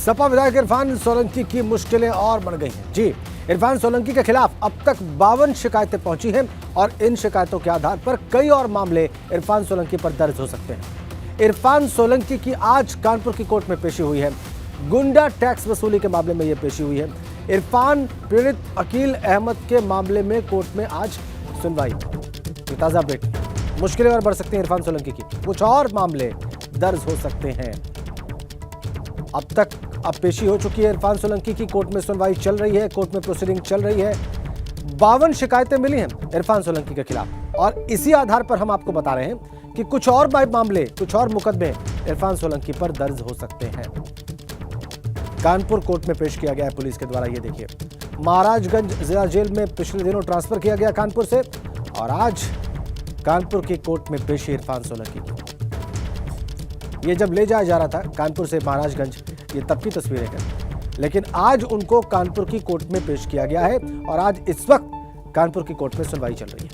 सपा विधायक इरफान सोलंकी की मुश्किलें और बढ़ गई हैं। जी, इरफान सोलंकी के खिलाफ अब तक 52 शिकायतें पहुंची हैं और इन शिकायतों के आधार पर कई और मामले इरफान सोलंकी पर दर्ज हो सकते हैं। इरफान सोलंकी की आज कानपुर की कोर्ट में पेशी हुई है। गुंडा टैक्स वसूली के मामले में यह पेशी हुई है। इरफान पीड़ित अकील अहमद के मामले में कोर्ट में आज सुनवाई। ताजा अपडेट, मुश्किलें और बढ़ सकती हैं इरफान सोलंकी की, कुछ और मामले दर्ज हो सकते हैं। अब पेशी हो चुकी है इरफान सोलंकी की, कोर्ट में सुनवाई चल रही है, कोर्ट में प्रोसीडिंग चल रही है। 52 शिकायतें मिली हैं इरफान सोलंकी के खिलाफ और इसी आधार पर हम आपको बता रहे हैं कि कुछ और मामले, कुछ और मुकदमे इरफान सोलंकी पर दर्ज हो सकते हैं। कानपुर कोर्ट में पेश किया गया है पुलिस के द्वारा। ये देखिए, महाराजगंज जिला जेल में पिछले दिनों ट्रांसफर किया गया कानपुर से और आज कानपुर की कोर्ट में पेशी इरफान सोलंकी की। ये जब ले जाया जा रहा था कानपुर से महाराजगंज, ये तब की तस्वीरें हैं, लेकिन आज उनको कानपुर की कोर्ट में पेश किया गया है और आज इस वक्त कानपुर की कोर्ट में सुनवाई चल रही है।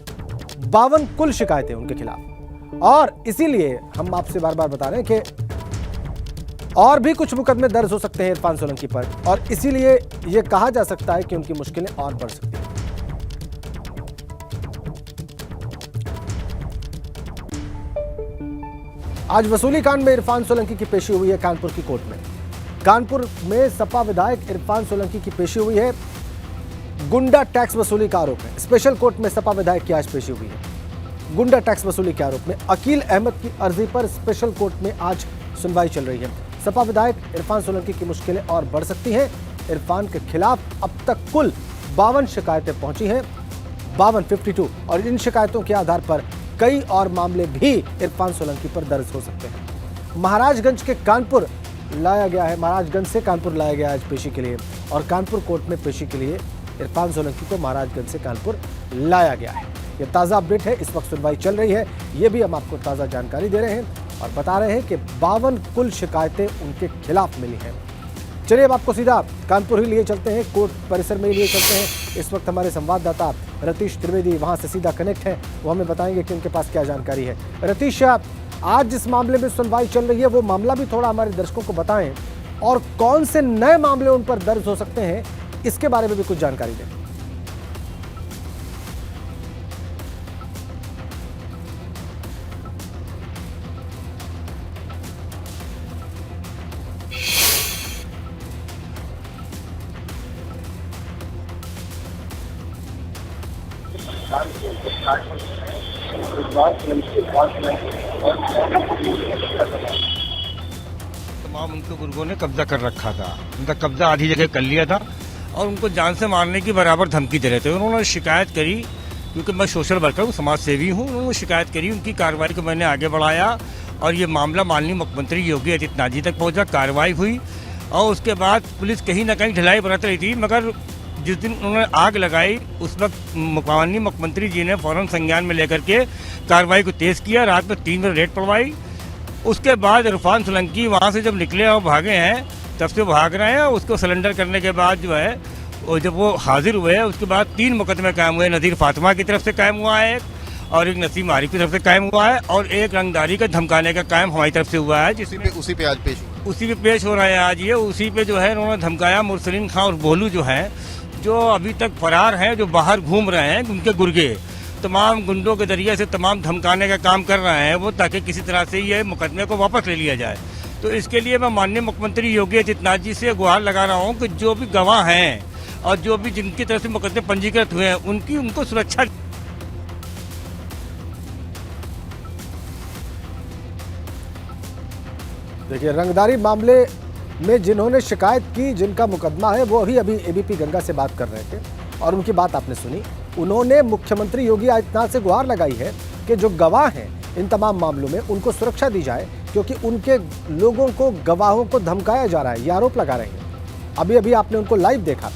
52 कुल शिकायतें उनके खिलाफ और इसीलिए हम आपसे बार बार बता रहे हैं कि और भी कुछ मुकदमे दर्ज हो सकते हैं इरफान सोलंकी पर और इसीलिए यह कहा जा सकता है कि उनकी मुश्किलें और बढ़ सकती हैं। आज वसूली कांड में इरफान सोलंकी की पेशी हुई है कानपुर की कोर्ट में। कानपुर में सपा विधायक इरफान सोलंकी की पेशी हुई है। गुंडा टैक्स वसूली का आरोप है। स्पेशल कोर्ट में सपा विधायक की आज पेशी हुई है। गुंडा टैक्स वसूली के आरोप में अकील अहमद की अर्जी पर स्पेशल कोर्ट में आज सुनवाई चल रही है। सपा विधायक इरफान सोलंकी की मुश्किलें और बढ़ सकती हैं। इरफान के खिलाफ अब तक कुल 52 शिकायतें पहुंची हैं, 52 और इन शिकायतों के आधार पर कई और मामले भी इरफान सोलंकी पर दर्ज हो सकते हैं। महाराजगंज के कानपुर लाया गया है, महाराजगंज से कानपुर लाया गया आज पेशी के लिए और कानपुर कोर्ट में पेशी के लिए इरफान सोलंकी को महाराजगंज से कानपुर लाया गया है। यह ताज़ा अपडेट है, इस वक्त सुनवाई चल रही है, ये भी हम आपको ताज़ा जानकारी दे रहे हैं और बता रहे हैं कि 52 कुल शिकायतें उनके खिलाफ मिली हैं। चलिए अब आपको सीधा कानपुर ही लिए चलते हैं, कोर्ट परिसर में ही लिए चलते हैं। इस वक्त हमारे संवाददाता रतीश त्रिवेदी वहां से सीधा कनेक्ट है, वो हमें बताएंगे कि उनके पास क्या जानकारी है। रतीश, आज जिस मामले में सुनवाई चल रही है वो मामला भी थोड़ा हमारे दर्शकों को बताएं और कौन से नए मामले उन पर दर्ज हो सकते हैं, इसके बारे में भी कुछ जानकारी दें। तमाम उनके गुर्गों ने कब्जा कर रखा था, उनका कब्जा आधी जगह कर लिया था और उनको जान से मारने की बराबर धमकी दे रहे थे। उन्होंने शिकायत करी, क्योंकि मैं सोशल वर्कर हूँ, समाज सेवी हूँ, उन्होंने शिकायत करी, उनकी कार्रवाई को मैंने आगे बढ़ाया और ये मामला माननीय मुख्यमंत्री योगी आदित्यनाथ जी तक पहुँचा, कार्रवाई हुई और उसके बाद पुलिस कहीं ना कहीं ढिलाई बरत रही थी, मगर जिस दिन उन्होंने आग लगाई उस वक्त माननीय मुख्यमंत्री जी ने फौरन संज्ञान में लेकर के कार्रवाई को तेज किया। रात में 3 बजे रेड पड़वाई। उसके बाद इरफान सोलंकी वहाँ से जब निकले और भागे हैं, तब से भाग रहे हैं। उसको सरेंडर करने के बाद जो है और जब वो हाजिर हुए उसके बाद 3 मुकदमे कायम हुए। नज़ीर फातिमा की तरफ से कायम हुआ है और एक नसीम आरिफ की तरफ से कायम हुआ है और एक रंगदारी का धमकाने का कायम हमारी तरफ से हुआ है, जिसमें उसी पे आज पेश हुआ, उसी पे पेश हो रहा है आज। ये उसी पे जो है उन्होंने धमकाया। मुरसलीन खां और बोलू जो है, जो अभी तक फरार हैं, जो बाहर घूम रहे हैं, उनके गुर्गे तमाम गुंडों के जरिए से तमाम धमकाने का काम कर रहे हैं वो, ताकि किसी तरह से ये मुकदमे को वापस ले लिया जाए। तो इसके लिए मैं माननीय मुख्यमंत्री योगी आदित्यनाथ जी से गुहार लगा रहा हूँ कि जो भी गवाह हैं और जो भी जिनकी तरफ से मुकदमे पंजीकृत हुए हैं उनको सुरक्षा। देखिए, रंगदारी मामले में जिन्होंने शिकायत की, जिनका मुकदमा है, वो अभी एबीपी गंगा से बात कर रहे थे और उनकी बात आपने सुनी। उन्होंने मुख्यमंत्री योगी आदित्यनाथ से गुहार लगाई है कि जो गवाह हैं इन तमाम मामलों में उनको सुरक्षा दी जाए, क्योंकि उनके लोगों को, गवाहों को धमकाया जा रहा है, ये आरोप लगा रहे हैं। अभी आपने उनको लाइव देखा।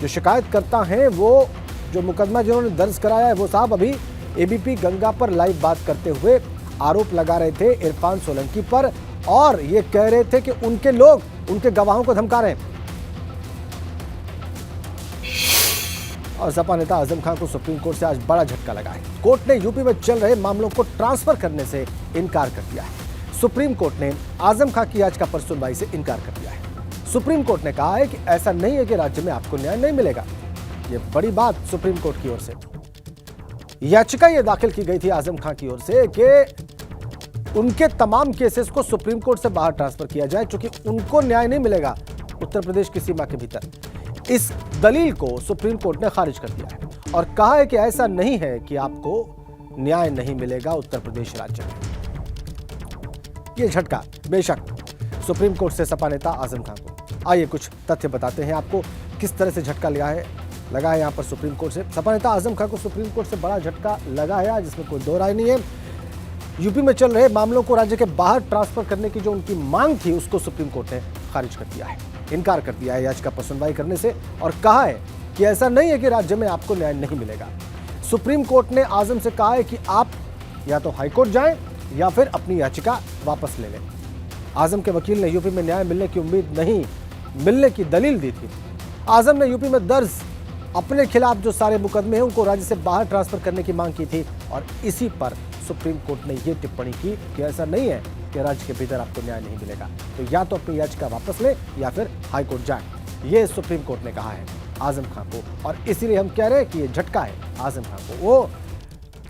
जो शिकायतकर्ता हैं, वो जो मुकदमा जिन्होंने दर्ज कराया है, वो साहब अभी एबीपी गंगा पर लाइव बात करते हुए आरोप लगा रहे थे इरफान सोलंकी पर और ये कह रहे थे कि उनके लोग उनके गवाहों को धमका रहे हैं। और सपा नेता आजम खान को सुप्रीम कोर्ट से आज बड़ा झटका लगा है। कोर्ट ने यूपी में चल रहे मामलों को ट्रांसफर करने से इनकार कर दिया है। सुप्रीम कोर्ट ने आजम खान की याचिका पर सुनवाई से इनकार कर दिया है। सुप्रीम कोर्ट ने कहा है कि ऐसा नहीं है कि राज्य में आपको न्याय नहीं मिलेगा। ये बड़ी बात सुप्रीम कोर्ट की ओर से। याचिका ये दाखिल की गई थी आजम खां की ओर से कि उनके तमाम केसेस को सुप्रीम कोर्ट से बाहर ट्रांसफर किया जाए, क्योंकि उनको न्याय नहीं मिलेगा उत्तर प्रदेश की सीमा के भीतर। इस दलील को सुप्रीम कोर्ट ने खारिज कर दिया है और कहा है कि ऐसा नहीं है कि आपको न्याय नहीं मिलेगा उत्तर प्रदेश राज्य में। ये झटका बेशक सुप्रीम कोर्ट से सपा नेता आजम खां को। आइए कुछ तथ्य बताते हैं आपको किस तरह से झटका लगा है यहाँ पर सुप्रीम कोर्ट से। सपा नेता आजम खां को सुप्रीम कोर्ट से बड़ा झटका लगा है, जिसमें कोई दो राय नहीं है। यूपी में चल रहे मामलों को राज्य के बाहर ट्रांसफर करने की जो उनकी मांग थी, उसको सुप्रीम कोर्ट ने खारिज कर दिया है, इनकार कर दिया है याचिका पर सुनवाई करने से, और कहा है कि ऐसा नहीं है कि राज्य में आपको न्याय नहीं मिलेगा। सुप्रीम कोर्ट ने आजम से कहा है कि आप या तो हाईकोर्ट जाएं या फिर अपनी याचिका वापस ले लें। आजम के वकील ने यूपी में न्याय मिलने की उम्मीद नहीं मिलने की दलील दी थी। आजम ने यूपी में दर्ज अपने खिलाफ जो सारे मुकदमे हैं उनको राज्य से बाहर ट्रांसफर करने की मांग की थी, और इसी पर सुप्रीम कोर्ट ने यह टिप्पणी की कि ऐसा नहीं है कि राज्य के भीतर आपको न्याय नहीं मिलेगा, तो या तो अपनी याचिका वापस ले या फिर हाईकोर्ट जाए। ये सुप्रीम कोर्ट ने कहा है आजम खां को, और इसीलिए हम कह रहे हैं कि ये झटका है आजम खां को। वो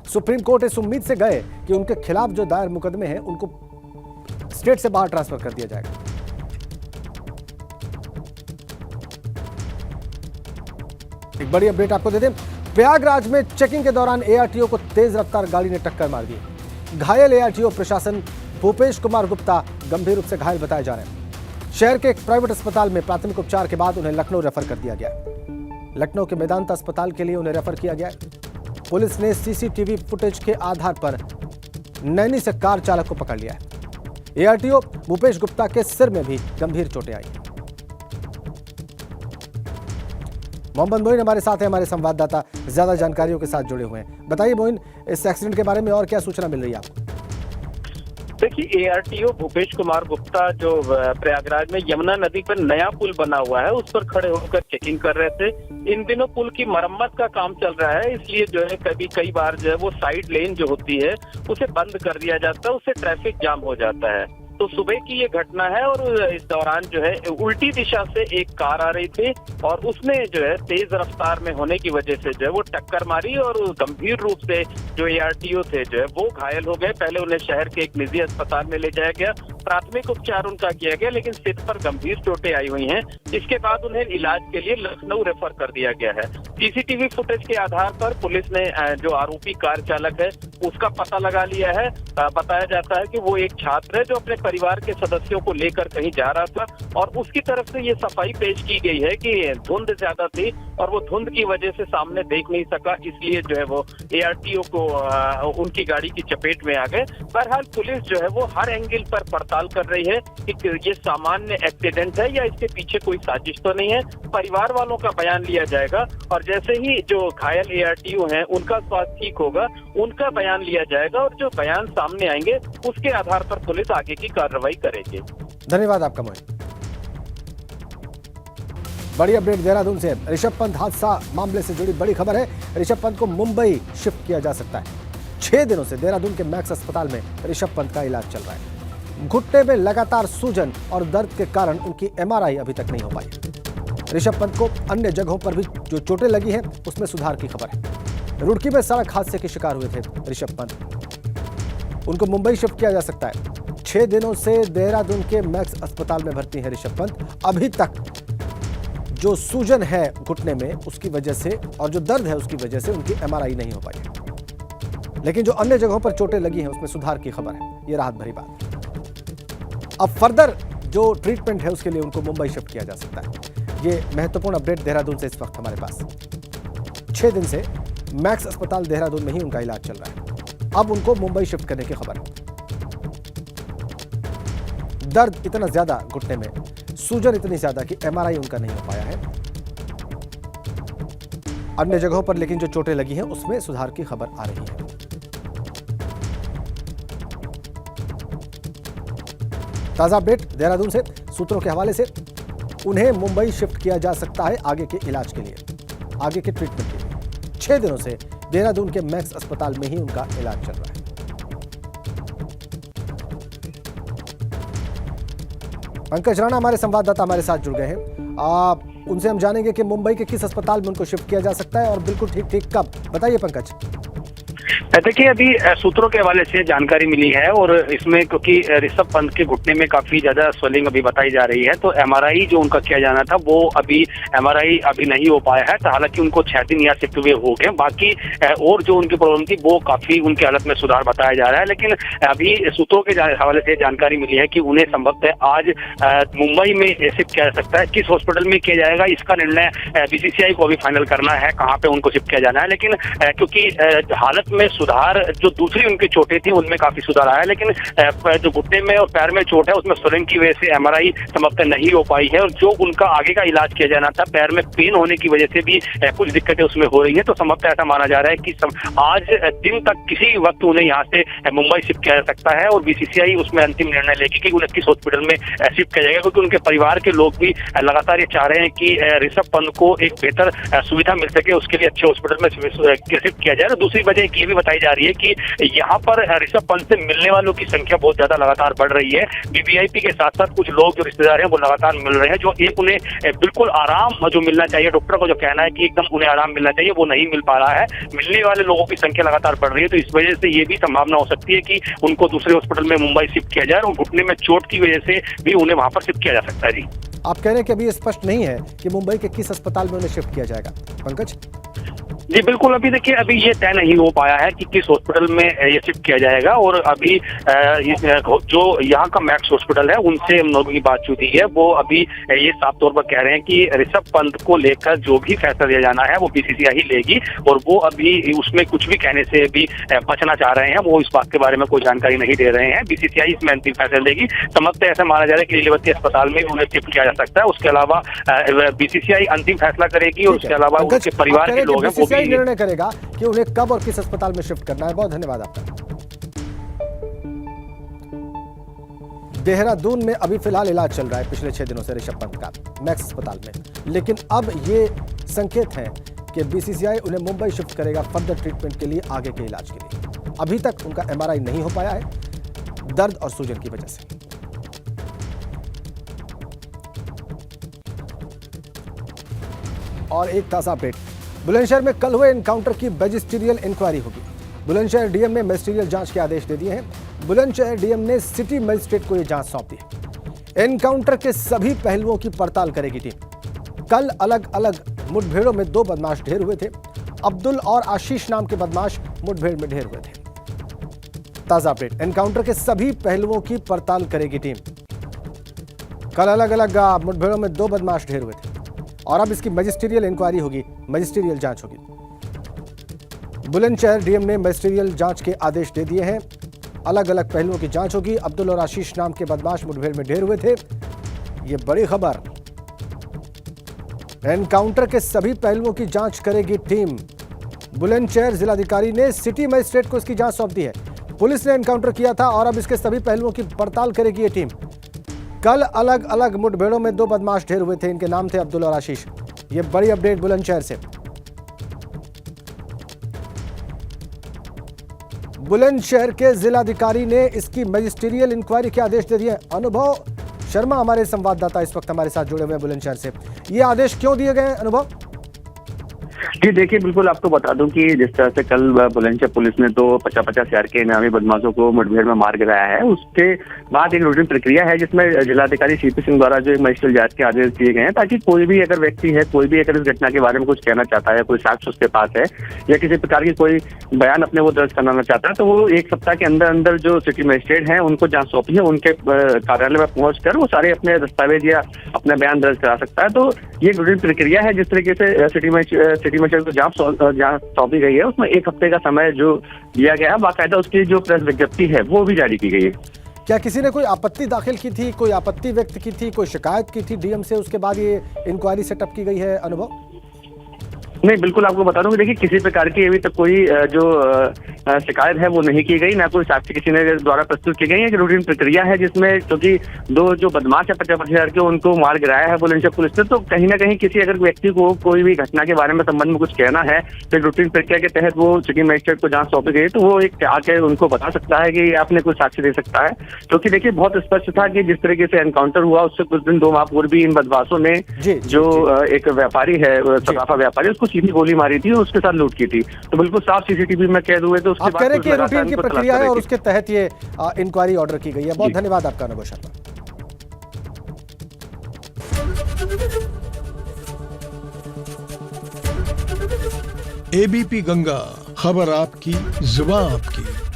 सुप्रीम कोर्ट इस उम्मीद से गए कि उनके खिलाफ जो दायर मुकदमे हैं उनको स्टेट से बाहर ट्रांसफर कर दिया जाएगा। एक बड़ी अपडेट आपको दे दें, प्रयागराज में चेकिंग के दौरान एआरटीओ को तेज रफ्तार गाड़ी ने टक्कर मार दी। घायल एआरटीओ प्रशासन भूपेश कुमार गुप्ता गंभीर रूप से घायल बताए जा रहे हैं। शहर के एक प्राइवेट अस्पताल में प्राथमिक उपचार के बाद उन्हें लखनऊ रेफर कर दिया गया। लखनऊ के मेदांता अस्पताल के लिए उन्हें रेफर किया गया। पुलिस ने सीसीटीवी फुटेज के आधार पर नैनी से कार चालक को पकड़ लिया है। एआरटीओ भूपेश गुप्ता के सिर में भी गंभीर चोटें आई। मोहम्मद मोइन हमारे साथ हैं, हमारे संवाददाता ज्यादा जानकारियों के साथ जुड़े हुए हैं। बताइए मोइन, इस एक्सीडेंट के बारे में और क्या सूचना मिल रही है आपको? देखिए, एआरटीओ भूपेश कुमार गुप्ता जो प्रयागराज में यमुना नदी पर नया पुल बना हुआ है उस पर खड़े होकर चेकिंग कर रहे थे। इन दिनों पुल की मरम्मत का काम चल रहा है, इसलिए जो है कई बार जो है वो साइड लेन जो होती है उसे बंद कर दिया जाता है, उससे ट्रैफिक जाम हो जाता है। तो सुबह की ये घटना है और इस दौरान जो है उल्टी दिशा से एक कार आ रही थी और उसने जो है तेज रफ्तार में होने की वजह से जो है वो टक्कर मारी और गंभीर रूप से जो एआरटीओ थे जो है वो घायल हो गए। पहले उन्हें शहर के एक निजी अस्पताल में ले जाया गया, प्राथमिक उपचार उनका किया गया, लेकिन सिर पर गंभीर चोटें आई हुई हैं। इसके बाद उन्हें इलाज के लिए लखनऊ रेफर कर दिया गया है। सीसीटीवी फुटेज के आधार पर पुलिस ने जो आरोपी कार चालक है उसका पता लगा लिया है। बताया जाता है कि वो एक छात्र है जो अपने परिवार के सदस्यों को लेकर कहीं जा रहा था और उसकी तरफ से ये सफाई पेश की गई है कि धुंध ज्यादा थी और वो धुंध की वजह से सामने देख नहीं सका, इसलिए जो है वो एआरटीओ को उनकी गाड़ी की चपेट में आ गए। बहरहाल पुलिस जो है वो हर एंगल पर पड़ताल कर रही है कि ये सामान्य एक्सीडेंट है या इसके पीछे कोई साजिश तो नहीं है। परिवार वालों का बयान लिया जाएगा और जैसे ही जो घायल एआरटीओ हैं उनका स्वास्थ्य ठीक होगा उनका बयान लिया जाएगा और जो बयान सामने आएंगे उसके आधार पर पुलिस आगे की कार्रवाई करेगी। धन्यवाद आपका मोहन। बड़ी अपडेट देहरादून से। ऋषभ पंत हादसा मामले से जुड़ी बड़ी खबर है। ऋषभ पंत को मुंबई शिफ्ट किया जा सकता है। 6 दिनों से देहरादून के मैक्स अस्पताल में ऋषभ पंत का इलाज चल रहा है। घुटने में लगातार सूजन और दर्द के कारण उनकी एमआरआई अभी तक नहीं हो पाई। ऋषभ पंत को अन्य जगहों पर भी जो चोटें लगी हैं उसमें सुधार की खबर है। रुड़की में सड़क हादसे के शिकार हुए थे ऋषभ पंत, उनको मुंबई शिफ्ट किया जा सकता है। 6 दिनों से देहरादून के मैक्स अस्पताल में भर्ती है ऋषभ पंत। अभी तक जो सूजन है घुटने में उसकी वजह से और जो दर्द है उसकी वजह से उनकी एमआरआई नहीं हो पाई, लेकिन जो अन्य जगहों पर चोटें लगी हैं उसमें सुधार की खबर है। ये राहत भरी बात। अब फर्दर जो ट्रीटमेंट है उसके लिए उनको मुंबई शिफ्ट किया जा सकता है। ये महत्वपूर्ण अपडेट देहरादून से इस वक्त हमारे पास। 6 दिन से मैक्स अस्पताल देहरादून में ही उनका इलाज चल रहा है। अब उनको मुंबई शिफ्ट करने की खबर है। दर्द इतना ज्यादा घुटने में, सूजन इतनी ज्यादा कि एमआरआई उनका नहीं हो पाया है। अन्य जगहों पर लेकिन जो चोटें लगी हैं उसमें सुधार की खबर आ रही है। ताजा अपडेट देहरादून से सूत्रों के हवाले से। उन्हें मुंबई शिफ्ट किया जा सकता है आगे के इलाज के लिए, आगे के ट्रीटमेंट के लिए। 6 दिनों से देहरादून के मैक्स अस्पताल में ही उनका इलाज चल रहा है। पंकज राणा हमारे संवाददाता हमारे साथ जुड़ गए हैं। उनसे हम जानेंगे कि मुंबई के किस अस्पताल में उनको शिफ्ट किया जा सकता है और बिल्कुल ठीक कब। बताइए पंकज। देखिए, अभी सूत्रों के हवाले से जानकारी मिली है और इसमें क्योंकि ऋषभ पंत के घुटने में काफी ज्यादा स्वेलिंग अभी बताई जा रही है, तो एमआरआई जो उनका किया जाना था वो अभी एमआरआई अभी नहीं हो पाया है। तो हालांकि उनको 6 दिन यहाँ शिफ्ट हुए हो गए, बाकी और जो उनकी प्रॉब्लम थी वो काफी उनकी हालत में सुधार बताया जा रहा है। लेकिन अभी सूत्रों के हवाले से जानकारी मिली है कि उन्हें संभवतः आज मुंबई में शिफ्ट किया जा सकता है। किस हॉस्पिटल में किया जाएगा इसका निर्णय बीसीसीआई को अभी फाइनल करना है, कहाँ पे उनको शिफ्ट किया जाना है। लेकिन क्योंकि हालत में सुधार, जो दूसरी उनकी चोटें थी उनमें काफी सुधार आया, लेकिन जो घुटने में और पैर में चोट है उसमें स्वेलिंग की वजह से एमआरआई संभवतः नहीं हो पाई है। और जो उनका आगे का इलाज किया जाना था, पैर में पेन होने की वजह से भी कुछ दिक्कतें उसमें हो रही है। तो संभवतः ऐसा माना जा रहा है कि आज दिन तक किसी वक्त उन्हें यहाँ से मुंबई शिफ्ट किया जा सकता है और बीसीसीआई उसमें अंतिम निर्णय लेगी कि उन्हें किस हॉस्पिटल में शिफ्ट किया जाएगा, क्योंकि उनके परिवार के लोग भी लगातार ये चाह रहे हैं कि ऋषभ पंत को एक बेहतर सुविधा मिल सके, उसके लिए अच्छे हॉस्पिटल में शिफ्ट किया जाए। दूसरी वजह ये भी बताई जा रही है कि यहाँ पर ऋषभ पंत से मिलने वालों की संख्या बहुत ज्यादा लगातार बढ़ रही है। वीवीआईपी के साथ साथ कुछ लोग जो रिश्तेदार हैं वो लगातार मिल रहे हैं, जो एक उन्हें बिल्कुल आराम जो मिलना चाहिए, डॉक्टर को जो कहना है कि एकदम उन्हें आराम मिलना चाहिए, वो नहीं मिल पा रहा है। मिलने वाले लोगों की संख्या लगातार बढ़ रही है, तो इस वजह से ये भी संभावना हो सकती है कि उनको दूसरे हॉस्पिटल में मुंबई शिफ्ट किया जाए और घुटने में चोट की वजह से भी उन्हें वहां पर शिफ्ट किया जा सकता है। जी, आप कह रहे हैं कि अभी स्पष्ट नहीं है कि मुंबई के किस अस्पताल में उन्हें शिफ्ट किया जाएगा, पंकज? जी बिल्कुल, अभी देखिए, अभी ये तय नहीं हो पाया है कि किस हॉस्पिटल में ये शिफ्ट किया जाएगा। और अभी जो यहाँ का मैक्स हॉस्पिटल है उनसे हम लोगों की बातचीत हुई है, वो अभी ये साफ तौर पर कह रहे हैं कि ऋषभ पंत को लेकर जो भी फैसला लिया जाना है वो बीसीसीआई ही लेगी और वो अभी उसमें कुछ भी कहने से भी बचना चाह रहे हैं। वो इस बात के बारे में कोई जानकारी नहीं दे रहे हैं। बीसीसीआई इसमें अंतिम फैसला लेगी। समझते ऐसा माना जा रहा है कि लीलावती अस्पताल में उन्हें शिफ्ट किया जा सकता है। उसके अलावा बीसीसीआई अंतिम फैसला करेगी और उसके अलावा उनके परिवार के लोग हैं वो निर्णय करेगा कि उन्हें कब और किस अस्पताल में शिफ्ट करना है। बहुत धन्यवाद आपका। देहरादून में अभी फिलहाल इलाज चल रहा है पिछले 6 दिनों से ऋषभ पंत का मैक्स अस्पताल में, लेकिन अब ये संकेत है कि बीसीसीआई उन्हें मुंबई शिफ्ट करेगा फर्दर ट्रीटमेंट के लिए, आगे के इलाज के लिए। अभी तक उनका एमआरआई नहीं हो पाया है दर्द और सूजन की वजह से। और एक ताजा अपडेट, बुलंदशहर में कल हुए एनकाउंटर की मैजिस्ट्रियल इंक्वायरी होगी। बुलंदशहर डीएम ने मैजिस्ट्रियल जांच के आदेश दे दिए हैं। बुलंदशहर डीएम ने सिटी मजिस्ट्रेट को यह जांच सौंप दी। एनकाउंटर के सभी पहलुओं की पड़ताल करेगी टीम। कल अलग अलग मुठभेड़ों में 2 बदमाश ढेर हुए थे। अब्दुल और आशीष नाम के बदमाश मुठभेड़ में ढेर हुए थे। ताजा अपडेट, एनकाउंटर के सभी पहलुओं की पड़ताल करेगी टीम। कल अलग अलग मुठभेड़ों में 2 बदमाश ढेर हुए थे और अब इसकी मैजिस्ट्रियल इंक्वायरी होगी, मैजिस्ट्रियल जांच होगी। बुलंदशहर डीएम ने मैजिस्ट्रियल जांच के आदेश दे दिए हैं। अलग अलग पहलुओं की जांच होगी। अब्दुल और आशीष नाम के बदमाश मुठभेड़ में ढेर हुए थे, ये बड़ी खबर। एनकाउंटर के सभी पहलुओं की जांच करेगी टीम। बुलंदशहर जिलाधिकारी ने सिटी मजिस्ट्रेट को इसकी जांच सौंप दी है। पुलिस ने एनकाउंटर किया था और अब इसके सभी पहलुओं की पड़ताल करेगी ये टीम। कल अलग अलग मुठभेड़ों में 2 बदमाश ढेर हुए थे, इनके नाम थे अब्दुल और आशीष। ये बड़ी अपडेट बुलंदशहर से। बुलंदशहर के जिलाधिकारी ने इसकी मैजिस्ट्रियल इंक्वायरी के आदेश दे दिए। अनुभव शर्मा हमारे संवाददाता इस वक्त हमारे साथ जुड़े हुए हैं बुलंदशहर से। ये आदेश क्यों दिए गए अनुभव? जी देखिए, बिल्कुल आपको बता दूं कि जिस तरह से कल बुलंदशहर पुलिस ने तो 50-50 हजार के इनामी बदमाशों को मुठभेड़ में मार गिराया है, उसके बाद एक रूटीन प्रक्रिया है जिसमें जिलाधिकारी सीपी सिंह द्वारा जो एक मजिस्ट्रियल जांच के आदेश दिए गए हैं, ताकि कोई भी अगर व्यक्ति है, कोई भी अगर इस घटना के बारे में कुछ कहना चाहता है, कोई साक्ष्य उसके पास है या किसी प्रकार की कोई बयान अपने वो दर्ज कराना चाहता है, तो वो 1 सप्ताह के अंदर अंदर जो सिटी मजिस्ट्रेट हैं उनको जांच सौंपी है, उनके कार्यालय में पहुंचकर वो सारे अपने दस्तावेज या अपना बयान दर्ज करा सकता है। तो ये एक रूटीन प्रक्रिया है। जिस तरीके से सिटी मजिस्ट्रेट को जांच सौंपी गई है, उसमें 1 हफ्ते का समय जो दिया गया है, बाकायदा उसकी जो प्रेस विज्ञप्ति है वो भी जारी की गई है। क्या किसी ने कोई आपत्ति दाखिल की थी, कोई आपत्ति व्यक्त की थी, कोई शिकायत की थी डीएम से, उसके बाद ये इंक्वायरी सेटअप की गई है अनुभव? नहीं, बिल्कुल आपको बता दूं कि देखिए किसी प्रकार की अभी तक कोई जो शिकायत है वो नहीं की गई, ना कोई साक्ष्य किसी ने द्वारा प्रस्तुत की गई है। रूटीन प्रक्रिया है जिसमें क्योंकि दो जो बदमाश है 50,000 के उनको मार गिराया है बुलंदशहर पुलिस ने, तो कहीं ना कहीं किसी अगर व्यक्ति को कोई भी घटना के बारे में संबंध में कुछ कहना है तो रूटीन प्रक्रिया के तहत वो सिटी मजिस्ट्रेट को जहाँ सौंपी गई तो वो एक आके उनको बता सकता है कि आपने कुछ साक्ष्य दे सकता है। क्योंकि देखिए बहुत स्पष्ट था कि जिस तरीके से एनकाउंटर हुआ उससे कुछ दिन 2 माह पूर्व भी इन बदमाशों ने जो एक व्यापारी है सराफा व्यापारी उसको सीधी गोली मारी थी और उसके साथ लूट की थी। तो बिल्कुल साफ सीसीटीवी में कैद हुए। तो आप कह रहे हैं कि रूटीन की प्रक्रिया है और उसके तहत ये इंक्वायरी ऑर्डर की गई है। बहुत धन्यवाद आपका अनुभव शर्मा। एबीपी गंगा, खबर आपकी, जुबान आपकी।